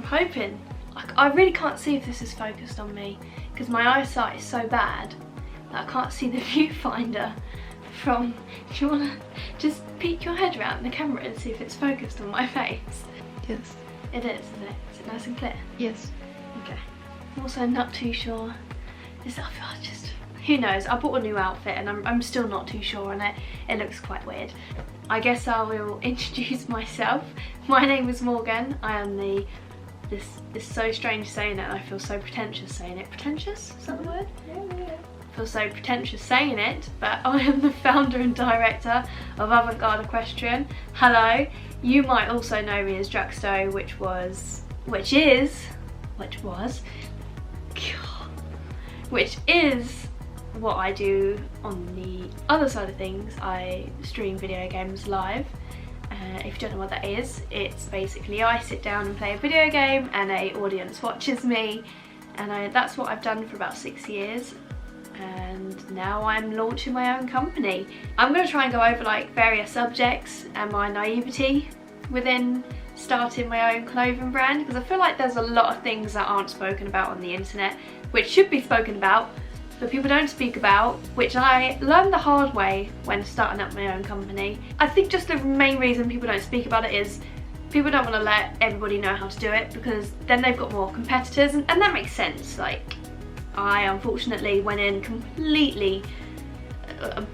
hoping. I really can't see if this is focused on me because my eyesight is so bad that I can't see the viewfinder from. Do you want to just peek your head around the camera and see if it's focused on my face? Yes. It is, isn't it? Is it nice and clear? Yes. Okay. I'm also not too sure. This outfit, who knows? I bought a new outfit and I'm still not too sure on it. It looks quite weird. I guess I will introduce myself. My name is Morgan. I am the... This is so strange saying it, and I feel so pretentious saying it. Pretentious? Is that the word? Yeah. I feel so pretentious saying it, but I am the founder and director of Avant-Garde Equestrian. Hello. You might also know me as Dragsto, which is what I do on the other side of things. I stream video games live. If you don't know what that is, it's basically I sit down and play a video game and an audience watches me, and that's what I've done for about 6 years, and now I'm launching my own company. I'm going to try and go over like various subjects and my naivety within starting my own clothing brand, because I feel like there's a lot of things that aren't spoken about on the internet which should be spoken about but people don't speak about, which I learned the hard way when starting up my own company. I think just the main reason people don't speak about it is people don't want to let everybody know how to do it, because then they've got more competitors, and that makes sense. Like, I unfortunately went in completely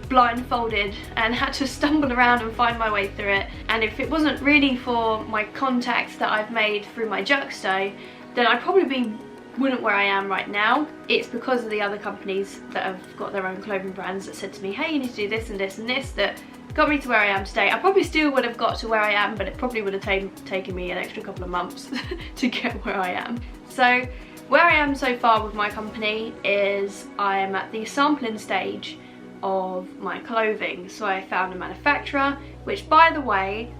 blindfolded and had to stumble around and find my way through it, and if it wasn't really for my contacts that I've made through my Juxto, then I'd probably wouldn't where I am right now. It's because of the other companies that have got their own clothing brands that said to me, hey, you need to do this and this and this, that got me to where I am today. I probably still would have got to where I am, but it probably would have taken me an extra couple of months to get where I am. So where I am so far with my company is I'm at the sampling stage of my clothing. So I found a manufacturer, which by the way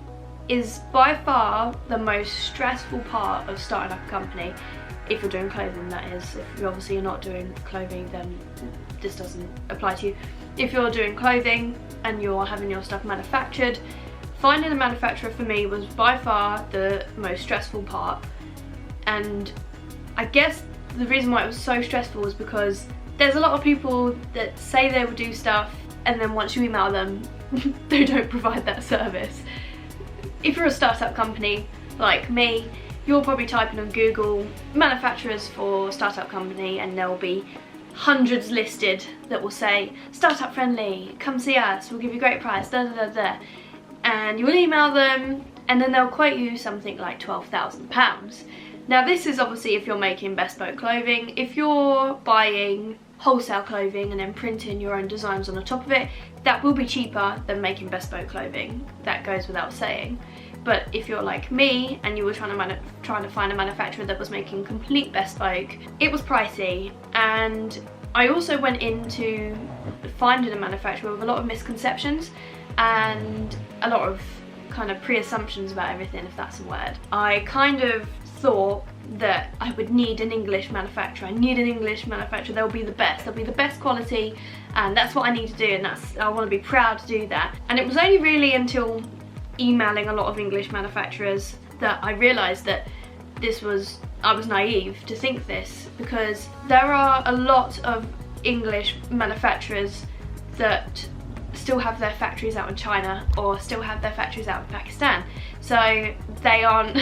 is by far the most stressful part of starting up a company. If you're doing clothing, that is. If you're obviously not doing clothing, then this doesn't apply to you. If you're doing clothing and you're having your stuff manufactured, finding a manufacturer for me was by far the most stressful part. And I guess the reason why it was so stressful was because there's a lot of people that say they will do stuff and then once you email them, they don't provide that service. If you're a startup company like me, you're probably typing on Google manufacturers for startup company and there'll be hundreds listed that will say startup friendly, come see us, we'll give you a great price, da da da da. And you will email them and then they'll quote you something like £12,000. Now this is obviously if you're making bespoke clothing. If you're buying wholesale clothing and then printing your own designs on the top of it, that will be cheaper than making bespoke clothing. That goes without saying. But if you're like me and you were trying to find a manufacturer that was making complete bespoke, it was pricey. And I also went into finding a manufacturer with a lot of misconceptions and a lot of kind of pre-assumptions about everything, if that's a word. I kind of thought that I would need an English manufacturer. I need an English manufacturer. They'll be the best. They'll be the best quality, and that's what I need to do, and I want to be proud to do that. And it was only really until emailing a lot of English manufacturers that I realised that I was naive to think this, because there are a lot of English manufacturers that still have their factories out in China or still have their factories out in Pakistan. So they aren't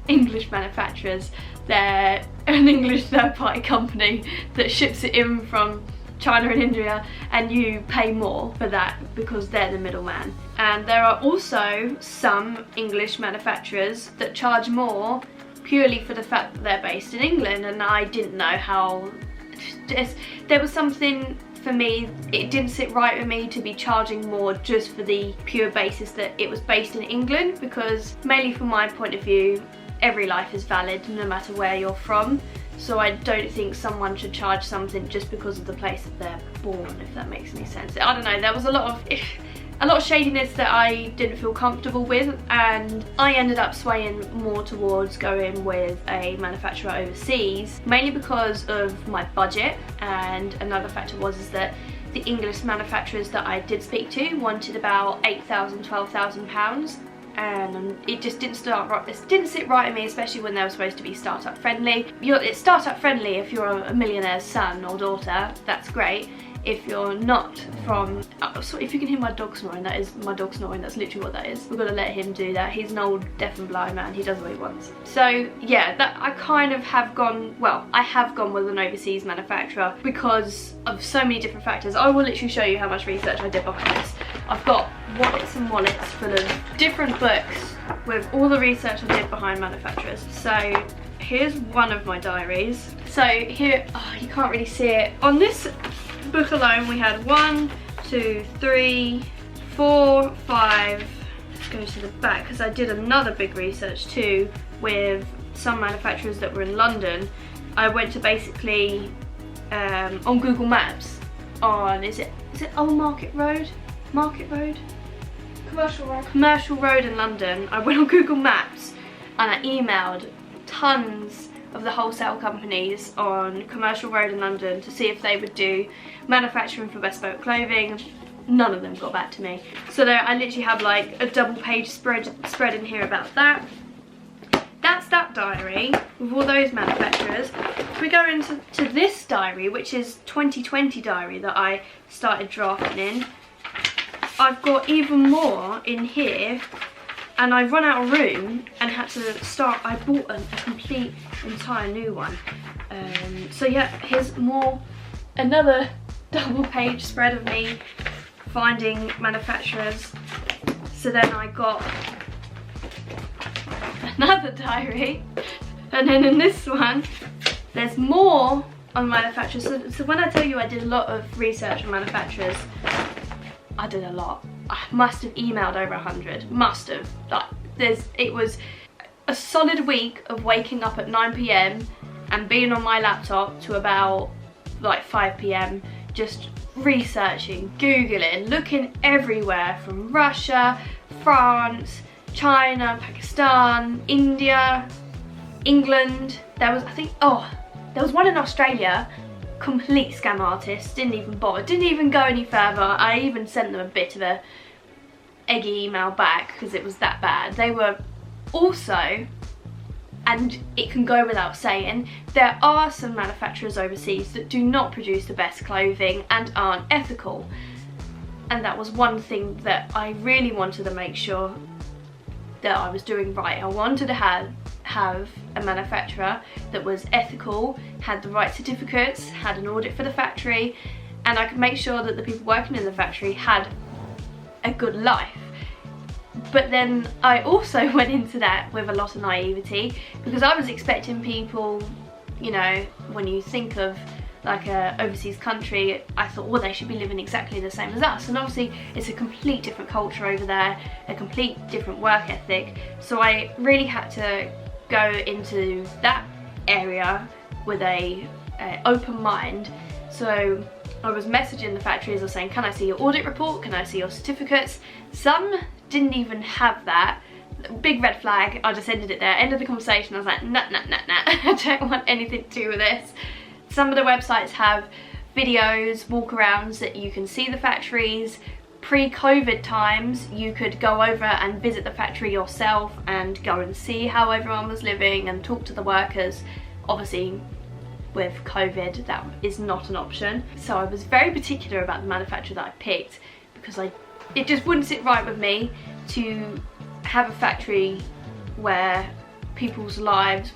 English manufacturers, they're an English third-party company that ships it in from China and India, and you pay more for that because they're the middleman. And there are also some English manufacturers that charge more purely for the fact that they're based in England, and I didn't know how. There was something for me, it didn't sit right with me to be charging more just for the pure basis that it was based in England, because mainly from my point of view, every life is valid no matter where you're from. So I don't think someone should charge something just because of the place that they're born, if that makes any sense. I don't know, there was a lot of shadiness that I didn't feel comfortable with, and I ended up swaying more towards going with a manufacturer overseas, mainly because of my budget. And another factor was that the English manufacturers that I did speak to wanted about £8,000, £12,000 and it just didn't start right. This didn't sit right with me, especially when they were supposed to be startup friendly. It's startup friendly if you're a millionaire's son or daughter, that's great. If you're not from, so if you can hear my dog snoring, that is my dog snoring, that's literally what that is. We've got to let him do that. He's an old deaf and blind man, he does what he wants. So yeah, that I kind of have gone, well, I have gone with an overseas manufacturer because of so many different factors. I will literally show you how much research I did behind this. I've got wallets and wallets full of different books with all the research I did behind manufacturers. So here's one of my diaries. So here, oh, you can't really see it. On this book alone we had 1, 2, 3, 4, 5. Let's go to the back because I did another big research too with some manufacturers that were in London. I went to basically on Google Maps on, is it Old Market Road? Commercial Road in London. I went on Google Maps and I emailed tons of the wholesale companies on Commercial Road in London to see if they would do manufacturing for bespoke clothing. None of them got back to me. So there, I literally have like a double page spread in here about that. That's that diary with all those manufacturers. If we go into this diary, which is 2020 diary that I started drafting in, I've got even more in here, and I've run out of room and had to start. I bought a complete entire new one. So yeah, here's more, another double page spread of me finding manufacturers. So then I got another diary, and then in this one there's more on manufacturers. So when I tell you I did a lot of research on manufacturers, I did a lot. I must have emailed over 100, must have. Like, it was a solid week of waking up at 9 PM and being on my laptop to about like 5 PM, just researching, Googling, looking everywhere from Russia, France, China, Pakistan, India, England. There was, I think, oh, there was one in Australia. Complete scam artist, didn't even bother, didn't even go any further. I even sent them a bit of a eggy email back because it was that bad. They were also, and it can go without saying, there are some manufacturers overseas that do not produce the best clothing and aren't ethical. And that was one thing that I really wanted to make sure that I was doing right. I wanted to have a manufacturer that was ethical, had the right certificates, had an audit for the factory, and I could make sure that the people working in the factory had a good life. But then I also went into that with a lot of naivety because I was expecting people, you know, when you think of like a overseas country, I thought, well, they should be living exactly the same as us, and obviously it's a complete different culture over there, a complete different work ethic. So I really had to go into that area with a open mind. So I was messaging the factories, I was saying, can I see your audit report, can I see your certificates? Some didn't even have that. Big red flag. I just ended it there, ended the conversation. I was like, nah, I don't want anything to do with this. Some of the websites have videos, walkarounds that you can see the factories. Pre-COVID times, you could go over and visit the factory yourself and go and see how everyone was living and talk to the workers. Obviously, with COVID, that is not an option. So I was very particular about the manufacturer that I picked because it just wouldn't sit right with me to have a factory where people's lives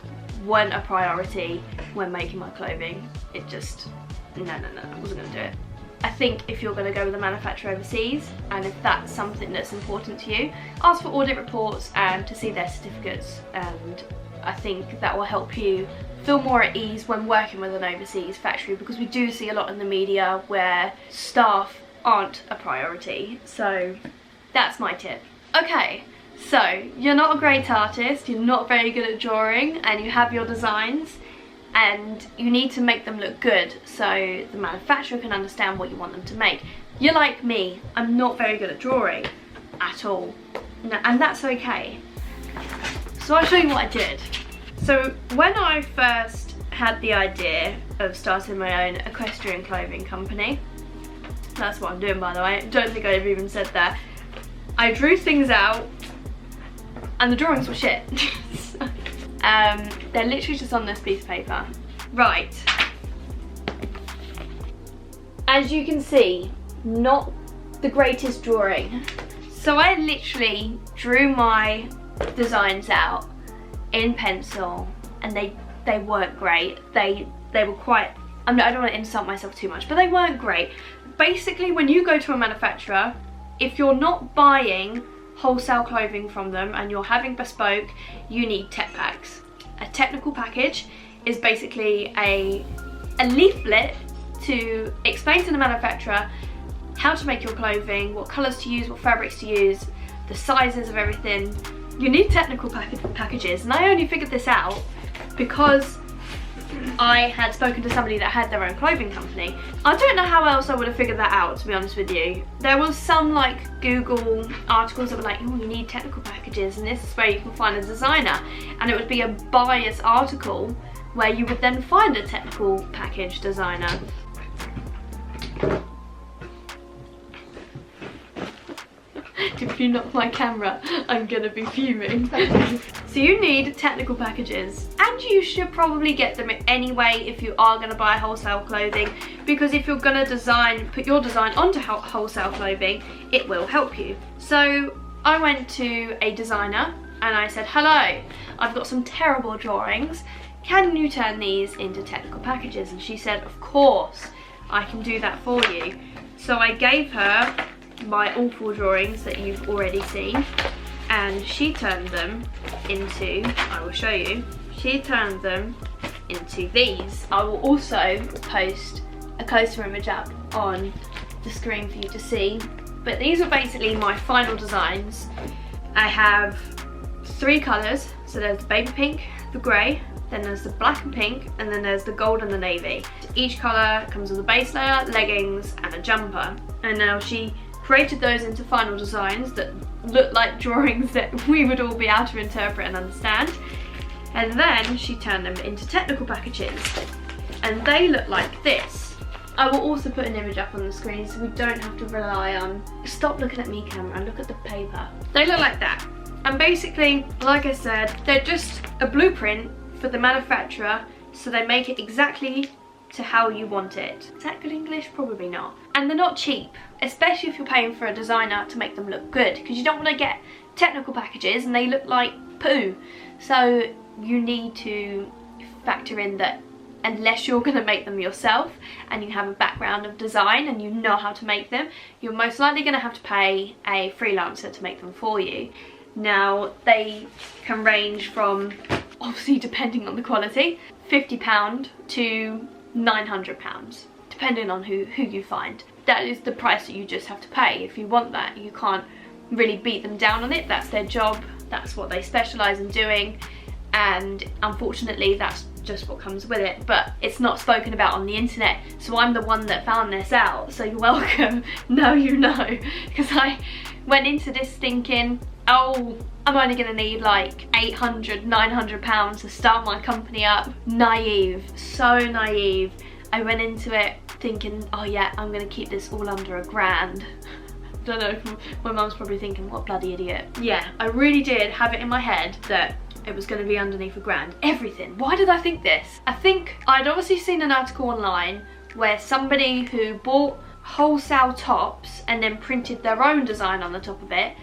weren't a priority when making my clothing. It just, no, I wasn't gonna do it. I think if you're going to go with a manufacturer overseas, and if that's something that's important to you, ask for audit reports and to see their certificates, and I think that will help you feel more at ease when working with an overseas factory, because we do see a lot in the media where staff aren't a priority. So that's my tip. Okay, so you're not a great artist, you're not very good at drawing, and you have your designs, and you need to make them look good so the manufacturer can understand what you want them to make. You're like me, I'm not very good at drawing at all, and that's okay. So I'll show you what I did. So when I first had the idea of starting my own equestrian clothing company, that's what I'm doing, by the way, I don't think I ever even said that, I drew things out and the drawings were shit. So, they're literally just on this piece of paper. Right. As you can see, not the greatest drawing. So I literally drew my designs out in pencil, and they weren't great. They were quite, I don't want to insult myself too much, but they weren't great. Basically, when you go to a manufacturer, if you're not buying wholesale clothing from them and you're having bespoke, you need tech packs. A technical package is basically a leaflet to explain to the manufacturer how to make your clothing, what colours to use, what fabrics to use, the sizes of everything. You need technical packages, and I only figured this out because I had spoken to somebody that had their own clothing company. I don't know how else I would have figured that out, to be honest with you. There was some like Google articles that were like, oh, you need technical packages and this is where you can find a designer, and it would be a bias article where you would then find a technical package designer. If you knock my camera, I'm gonna be fuming. So you need technical packages, and you should probably get them anyway if you are gonna buy wholesale clothing, because if you're gonna put your design onto wholesale clothing, it will help you. So I went to a designer and I said, hello, I've got some terrible drawings. Can you turn these into technical packages? And she said, of course, I can do that for you. So I gave her my awful drawings that you've already seen, and she turned them into, I will show you, she turned them into these. I will also post a closer image up on the screen for you to see, but these are basically my final designs. I have 3 colours, so there's the baby pink, the grey, then there's the black and pink, and then there's the gold and the navy. Each colour comes with a base layer, leggings and a jumper. And now she created those into final designs that look like drawings that we would all be able to interpret and understand. And then she turned them into technical packages, and they look like this. I will also put an image up on the screen so we don't have to rely on, stop looking at me camera and look at the paper. They look like that. And basically, like I said, they're just a blueprint for the manufacturer, so they make it exactly to how you want it. Is that good English? Probably not. And they're not cheap, especially if you're paying for a designer to make them look good, because you don't want to get technical packages and they look like poo. So you need to factor in that unless you're going to make them yourself and you have a background of design and you know how to make them, you're most likely going to have to pay a freelancer to make them for you. Now, they can range from, obviously depending on the quality, £50 to £900, depending on who you find. That is the price that you just have to pay. If you want that, you can't really beat them down on it. That's their job, that's what they specialise in doing, and unfortunately that's just what comes with it. But it's not spoken about on the internet, so I'm the one that found this out, so you're welcome. Now you know, because I went into this thinking, oh, I'm only gonna need like £800, £900 to start my company up. Naive, so naive. I went into it thinking, oh yeah, I'm gonna keep this all under £1,000. Don't know, my mum's probably thinking, what bloody idiot. Yeah, I really did have it in my head that it was gonna be underneath £1,000. Everything. Why did I think this? I think I'd obviously seen an article online where somebody who bought wholesale tops and then printed their own design on the top of it,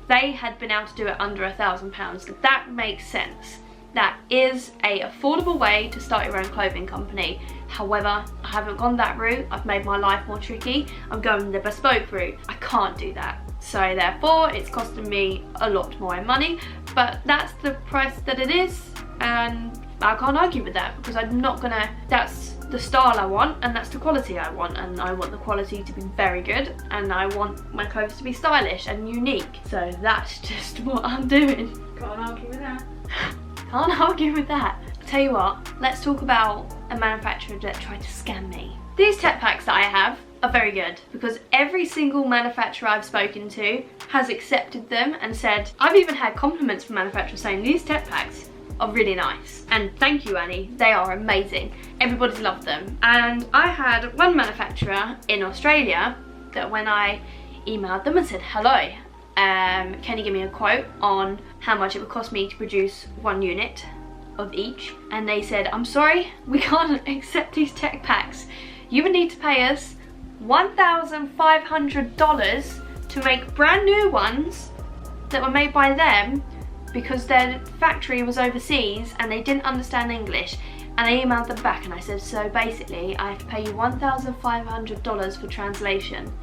they had been able to do it under £1,000. That makes sense. That is a affordable way to start your own clothing company. However, I haven't gone that route. I've made my life more tricky. I'm going the bespoke route. I can't do that. So therefore, it's costing me a lot more in money, but that's the price that it is, and I can't argue with that because I'm not gonna, that's the style I want and that's the quality I want, and I want the quality to be very good and I want my clothes to be stylish and unique. So that's just what I'm doing. Can't argue with that. Can't argue with that. I'll tell you what, let's talk about a manufacturer that tried to scam me. These tech packs that I have are very good because every single manufacturer I've spoken to has accepted them and said, I've even had compliments from manufacturers saying these tech packs are really nice. And thank you, Annie, they are amazing. Everybody's loved them. And I had one manufacturer in Australia that when I emailed them and said hello, can you give me a quote on how much it would cost me to produce 1 unit of each? And they said, I'm sorry, we can't accept these tech packs. You would need to pay us $1,500 to make brand new ones that were made by them because their factory was overseas and they didn't understand English. And I emailed them back and I said, so basically I have to pay you $1,500 for translation.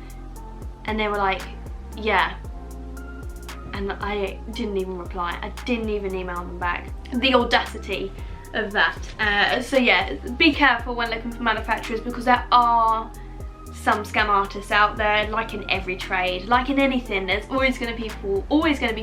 And they were like, yeah. And I didn't even reply. I didn't even email them back. The audacity of that. So yeah, be careful when looking for manufacturers, because there are some scam artists out there, like in every trade, like in anything. There's always going to be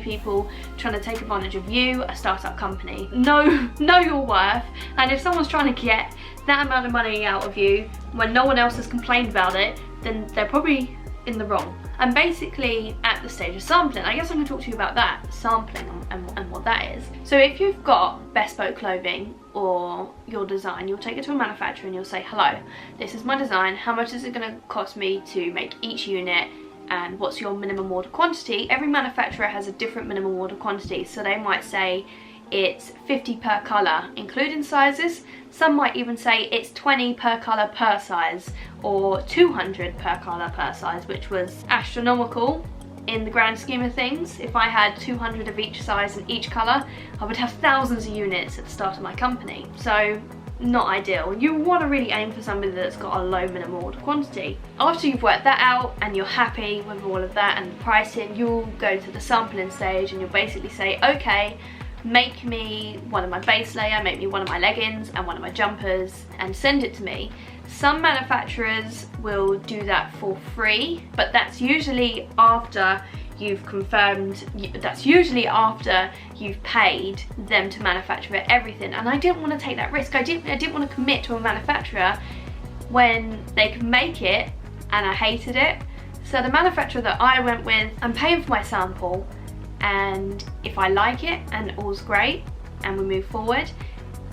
people trying to take advantage of you, a startup company. Know your worth, and if someone's trying to get that amount of money out of you when no one else has complained about it, then they're probably in the wrong. And basically at the stage of sampling, I guess I'm going to talk to you about that, sampling and what that is. So if you've got bespoke clothing or your design, you'll take it to a manufacturer and you'll say, hello, this is my design, how much is it going to cost me to make each unit, and what's your minimum order quantity? Every manufacturer has a different minimum order quantity, so they might say it's 50 per colour including sizes. Some might even say it's 20 per colour per size, or 200 per colour per size, which was astronomical in the grand scheme of things. If I had 200 of each size and each colour, I would have thousands of units at the start of my company. So not ideal. You want to really aim for somebody that's got a low minimum order quantity. After you've worked that out and you're happy with all of that and the pricing, you'll go to the sampling stage and you'll basically say, okay, make me one of my base layer, make me one of my leggings and one of my jumpers, and send it to me. Some manufacturers will do that for free, but that's usually after you've confirmed, that's usually after you've paid them to manufacture everything. And I didn't want to take that risk. I didn't want to commit to a manufacturer when they could make it and I hated it. So the manufacturer that I went with, I'm paying for my sample, and if I like it and all's great and we move forward,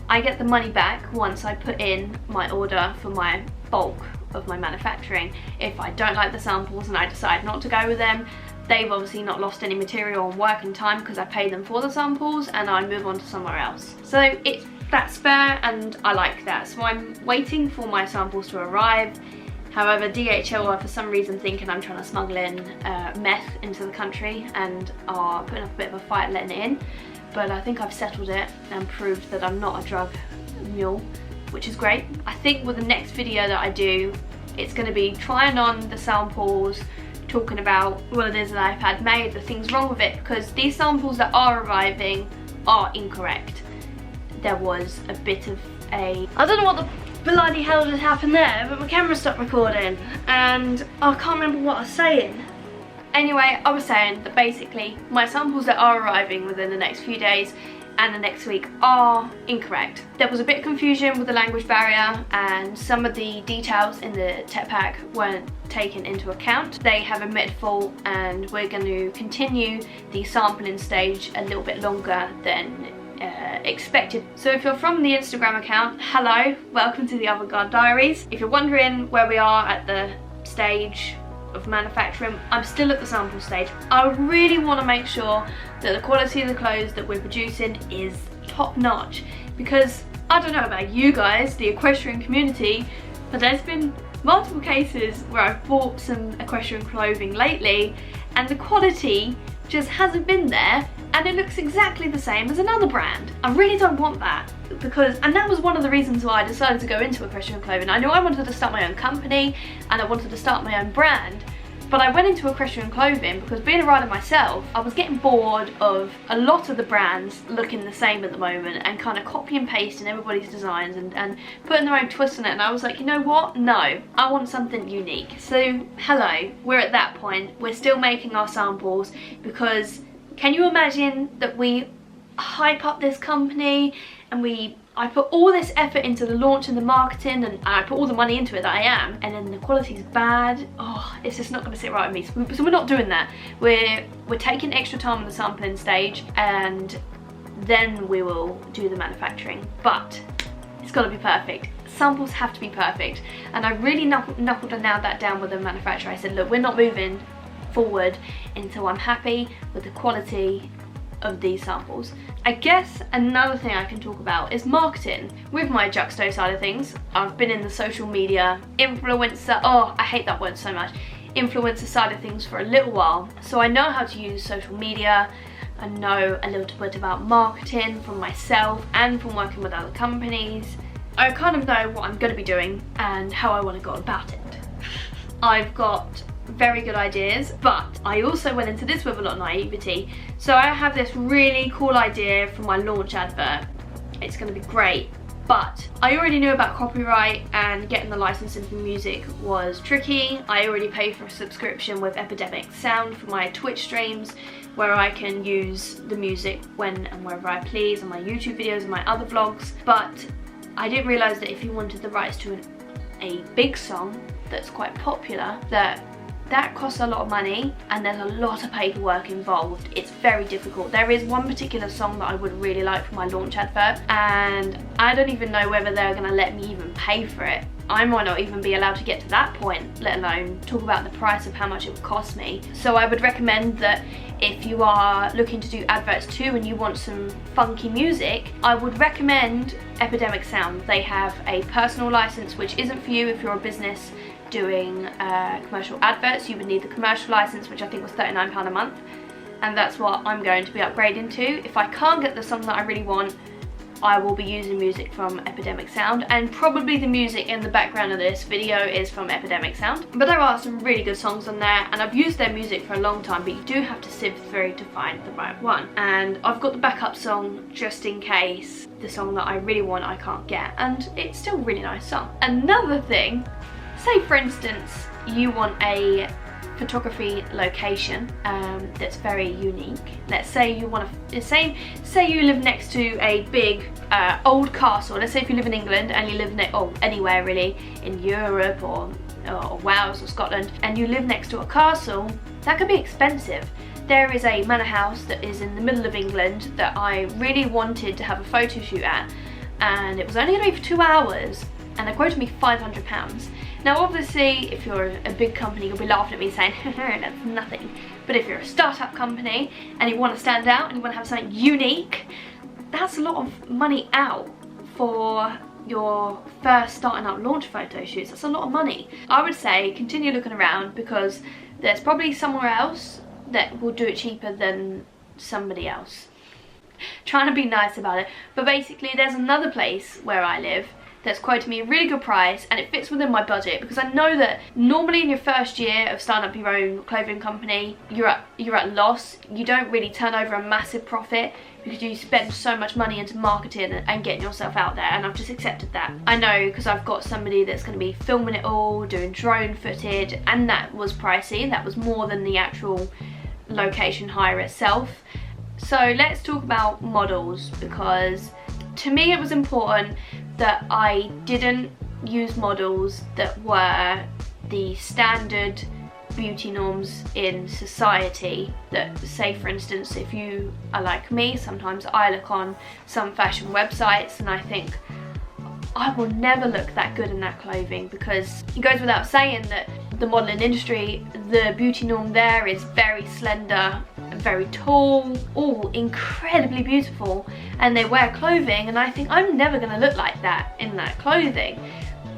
I get the money back once I put in my order for my bulk of my manufacturing. If I don't like the samples and I decide not to go with them, they've obviously not lost any material and work and time because I paid them for the samples, and I move on to somewhere else. So that's fair and I like that. So I'm waiting for my samples to arrive. However, DHL are for some reason thinking I'm trying to smuggle in meth into the country and are putting up a bit of a fight letting it in. But I think I've settled it and proved that I'm not a drug mule, which is great. I think with the next video that I do, it's going to be trying on the samples, talking about what it is that I've had made, the things wrong with it, because these samples that are arriving are incorrect. There was a bit of I don't know what the bloody hell just happened there, but my camera stopped recording and I can't remember what I was saying. Anyway, I was saying that basically my samples that are arriving within the next few days and the next week are incorrect. There was a bit of confusion with the language barrier and some of the details in the tech pack weren't taken into account. They have admitted fault and we're going to continue the sampling stage a little bit longer than expected. So if you're from the Instagram account, hello, welcome to the Avant-Garde Diaries. If you're wondering where we are at the stage of manufacturing, I'm still at the sample stage. I really want to make sure that the quality of the clothes that we're producing is top notch, because I don't know about you guys, the equestrian community, but there's been multiple cases where I've bought some equestrian clothing lately and the quality just hasn't been there and it looks exactly the same as another brand. I really don't want that, and that was one of the reasons why I decided to go into equestrian clothing. I knew I wanted to start my own company and I wanted to start my own brand, but I went into equestrian clothing because being a rider myself, I was getting bored of a lot of the brands looking the same at the moment and kind of copy and pasting everybody's designs and putting their own twist on it, and I was like, you know what, no, I want something unique. So hello, we're at that point. We're still making our samples because can you imagine that we hype up this company and I put all this effort into the launch and the marketing and I put all the money into it that I am, and then the quality's bad? Oh, it's just not going to sit right with me. So we're not doing that. We're taking extra time on the sampling stage and then we will do the manufacturing. But it's got to be perfect. Samples have to be perfect. And I really knuckled and nailed that down with the manufacturer. I said, look, we're not moving forward until I'm happy with the quality of these samples. I guess another thing I can talk about is marketing. With my Juxto side of things, I've been in the social media influencer, oh I hate that word so much, influencer side of things for a little while. So I know how to use social media, I know a little bit about marketing from myself and from working with other companies. I kind of know what I'm going to be doing and how I want to go about it. I've got very good ideas, but I also went into this with a lot of naivety. So I have this really cool idea for my launch advert. It's going to be great, but I already knew about copyright, and getting the licensing for music was tricky. I already paid for a subscription with Epidemic Sound for my Twitch streams, where I can use the music when and wherever I please on my YouTube videos and my other vlogs. But I didn't realise that if you wanted the rights to a big song that's quite popular, that costs a lot of money and there's a lot of paperwork involved. It's very difficult. There is one particular song that I would really like for my launch advert, and I don't even know whether they're gonna let me even pay for it. I might not even be allowed to get to that point, let alone talk about the price of how much it would cost me. So I would recommend that if you are looking to do adverts too and you want some funky music, I would recommend Epidemic Sound. They have a personal license, which isn't for you if you're a business doing commercial adverts. You would need the commercial license, which I think was £39 a month, and that's what I'm going to be upgrading to. If I can't get the song that I really want, I will be using music from Epidemic Sound, and probably the music in the background of this video is from Epidemic Sound. But there are some really good songs on there, and I've used their music for a long time, but you do have to sift through to find the right one. And I've got the backup song just in case the song that I really want I can't get, and it's still a really nice song. Another thing, say for instance you want a photography location that's very unique. Let's say you want to say you live next to a big old castle. Let's say if you live in England and you live anywhere really in Europe or Wales or Scotland, and you live next to a castle, that could be expensive. There is a manor house that is in the middle of England that I really wanted to have a photo shoot at, and it was only going to be for 2 hours, and they quoted me £500. Now obviously if you're a big company you'll be laughing at me saying that's nothing, but if you're a startup company and you want to stand out and you want to have something unique, that's a lot of money out for your first starting up launch photo shoots. That's a lot of money. I would say continue looking around, because there's probably somewhere else that will do it cheaper than somebody else. Trying to be nice about it, but basically there's another place where I live that's quoted me a really good price, and it fits within my budget, because I know that normally in your first year of starting up your own clothing company you're at loss. You don't really turn over a massive profit because you spend so much money into marketing and getting yourself out there, and I've just accepted that. I know, because I've got somebody that's going to be filming it all, doing drone footage, and that was pricey. That was more than the actual location hire itself. So let's talk about models, because to me it was important that I didn't use models that were the standard beauty norms in society. That, say for instance, if you are like me, sometimes I look on some fashion websites and I think I will never look that good in that clothing, because it goes without saying that the modelling industry, the beauty norm there is very slender, very tall, all incredibly beautiful, and they wear clothing and I think I'm never going to look like that in that clothing.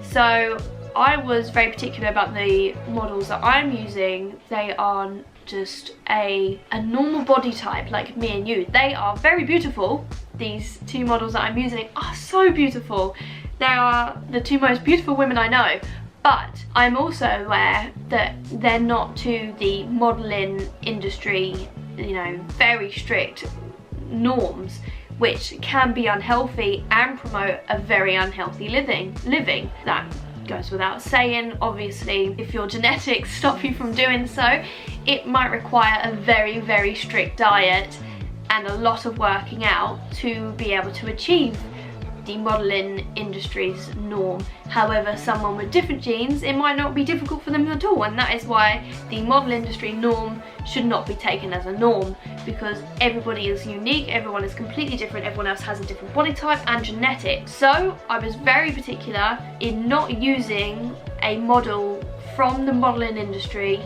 So I was very particular about the models that I'm using. They aren't just a normal body type like me and you. They are very beautiful. These two models that I'm using are so beautiful. They are the two most beautiful women I know, but I'm also aware that they're not to the modelling industry, you know, very strict norms, which can be unhealthy and promote a very unhealthy living. That goes without saying. Obviously, if your genetics stop you from doing so, it might require a very, very strict diet and a lot of working out to be able to achieve the modelling industry's norm. However, someone with different genes, it might not be difficult for them at all, and that is why the model industry norm should not be taken as a norm, because everybody is unique, everyone is completely different, everyone else has a different body type and genetics. So I was very particular in not using a model from the modelling industry,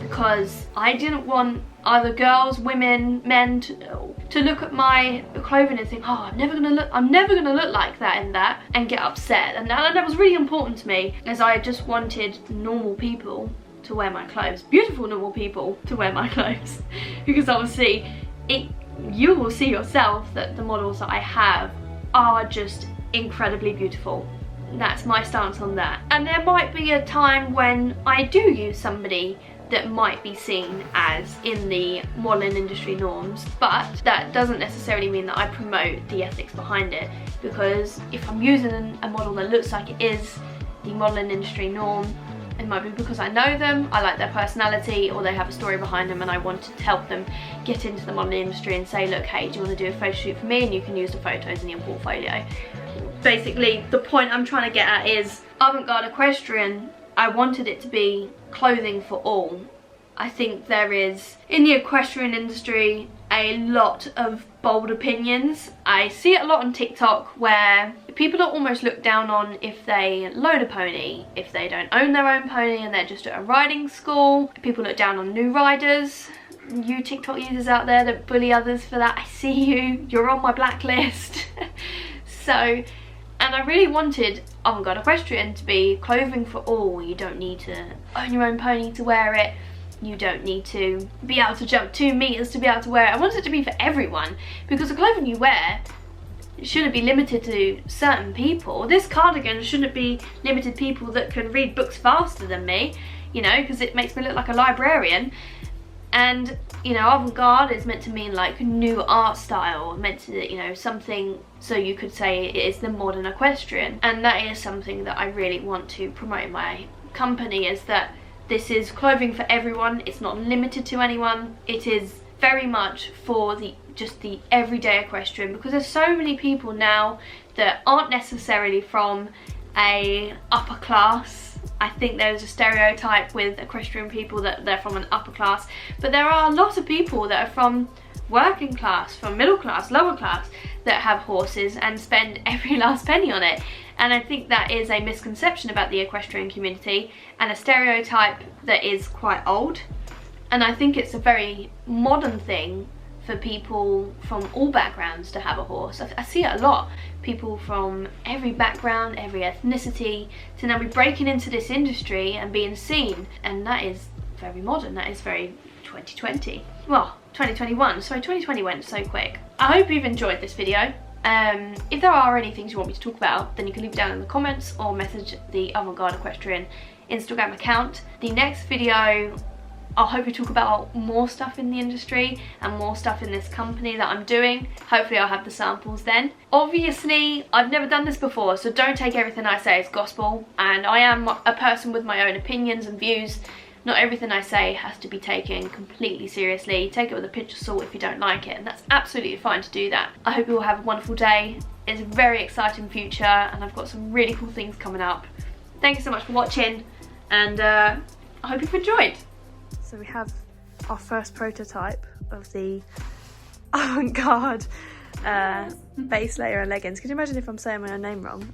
because I didn't want other girls, women, men to look at my clothing and think, oh, I'm never gonna look like that in that, and get upset. And that was really important to me, as I just wanted normal people to wear my clothes, beautiful normal people to wear my clothes, because obviously you will see yourself that the models that I have are just incredibly beautiful. That's my stance on that. And there might be a time when I do use somebody that might be seen as in the modelling industry norms, but that doesn't necessarily mean that I promote the ethics behind it, because if I'm using a model that looks like it is the modelling industry norm, it might be because I know them, I like their personality, or they have a story behind them and I want to help them get into the modelling industry and say, look, hey, do you want to do a photo shoot for me, and you can use the photos in your portfolio. Basically, the point I'm trying to get at is Avant-Garde Equestrian, I wanted it to be clothing for all. I think there is, in the equestrian industry, a lot of bold opinions. I see it a lot on TikTok where people are almost looked down on if they loan a pony, if they don't own their own pony and they're just at a riding school. People look down on new riders. You TikTok users out there that bully others for that, I see you, you're on my blacklist. So, and I really wanted Avant-Garde Equestrian to be clothing for all. You don't need to own your own pony to wear it. You don't need to be able to jump 2 meters to be able to wear it. I wanted it to be for everyone, because the clothing you wear shouldn't be limited to certain people. This cardigan shouldn't be limited to people that can read books faster than me, you know, because it makes me look like a librarian. And, you know, avant-garde is meant to mean like new art style, meant to, you know, something so you could say it is the modern equestrian. And that is something that I really want to promote in my company, is that this is clothing for everyone. It's not limited to anyone. It is very much for just the everyday equestrian, because there's so many people now that aren't necessarily from a upper class. I think there's a stereotype with equestrian people that they're from an upper class, but there are a lot of people that are from working class, from middle class, lower class, that have horses and spend every last penny on it. And I think that is a misconception about the equestrian community, and a stereotype that is quite old. And I think it's a very modern thing for people from all backgrounds to have a horse. I see it a lot. People from every background, every ethnicity, to now be breaking into this industry and being seen. And that is very modern. That is very 2020. Well, 2021. Sorry, 2020 went so quick. I hope you've enjoyed this video. If there are any things you want me to talk about, then you can leave it down in the comments or message the Avant-Garde Equestrian Instagram account. The next video, I'll hopefully talk about more stuff in the industry and more stuff in this company that I'm doing. Hopefully I'll have the samples then. Obviously, I've never done this before, so don't take everything I say as gospel. And I am a person with my own opinions and views. Not everything I say has to be taken completely seriously. Take it with a pinch of salt if you don't like it, and that's absolutely fine to do that. I hope you all have a wonderful day. It's a very exciting future, and I've got some really cool things coming up. Thank you so much for watching, and I hope you've enjoyed. So we have our first prototype of the Avant-Garde base layer and leggings. Can you imagine if I'm saying my own name wrong?